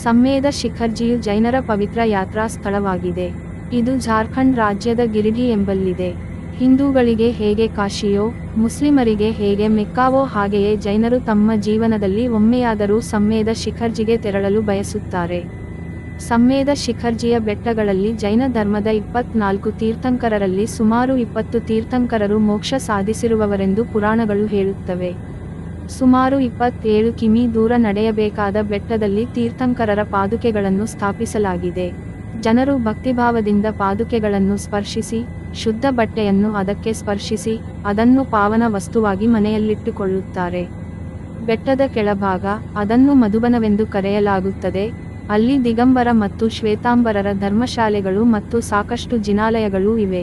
ಸಮ್ಮೇದ ಶಿಖರ್ಜಿಯು ಜೈನರ ಪವಿತ್ರ ಯಾತ್ರಾ ಸ್ಥಳವಾಗಿದೆ. ಇದು ಜಾರ್ಖಂಡ್ ರಾಜ್ಯದ ಗಿರಿಡಿ ಎಂಬಲ್ಲಿದೆ. ಹಿಂದೂಗಳಿಗೆ ಹೇಗೆ ಕಾಶಿಯೋ, ಮುಸ್ಲಿಮರಿಗೆ ಹೇಗೆ ಮೆಕ್ಕಾವೋ ಹಾಗೆಯೇ ಜೈನರು ತಮ್ಮ ಜೀವನದಲ್ಲಿ ಒಮ್ಮೆಯಾದರೂ ಸಮ್ಮೇದ ಶಿಖರ್ಜಿಗೆ ತೆರಳಲು ಬಯಸುತ್ತಾರೆ. ಸಮ್ಮೇದ ಶಿಖರ್ಜಿಯ ಬೆಟ್ಟಗಳಲ್ಲಿ ಜೈನ ಧರ್ಮದ 24 ತೀರ್ಥಂಕರರಲ್ಲಿ ಸುಮಾರು 20 ತೀರ್ಥಂಕರರು ಮೋಕ್ಷ ಸಾಧಿಸಿರುವವರೆಂದು ಪುರಾಣಗಳು ಹೇಳುತ್ತವೆ. ಸುಮಾರು 27 ಕಿಮಿ ದೂರ ನಡೆಯಬೇಕಾದ ಬೆಟ್ಟದಲ್ಲಿ ತೀರ್ಥಂಕರರ ಪಾದುಕೆಗಳನ್ನು ಸ್ಥಾಪಿಸಲಾಗಿದೆ. ಜನರು ಭಕ್ತಿಭಾವದಿಂದ ಪಾದುಕೆಗಳನ್ನು ಸ್ಪರ್ಶಿಸಿ, ಶುದ್ಧ ಬಟ್ಟೆಯನ್ನು ಅದಕ್ಕೆ ಸ್ಪರ್ಶಿಸಿ, ಅದನ್ನು ಪಾವನ ವಸ್ತುವಾಗಿ ಮನೆಯಲ್ಲಿಟ್ಟುಕೊಳ್ಳುತ್ತಾರೆ. ಬೆಟ್ಟದ ಕೆಳಭಾಗ, ಅದನ್ನು ಮಧುಬನವೆಂದು ಕರೆಯಲಾಗುತ್ತದೆ, ಅಲ್ಲಿ ದಿಗಂಬರ ಮತ್ತು ಶ್ವೇತಾಂಬರರ ಧರ್ಮಶಾಲೆಗಳು ಮತ್ತು ಸಾಕಷ್ಟು ಜಿನಾಲಯಗಳೂ ಇವೆ.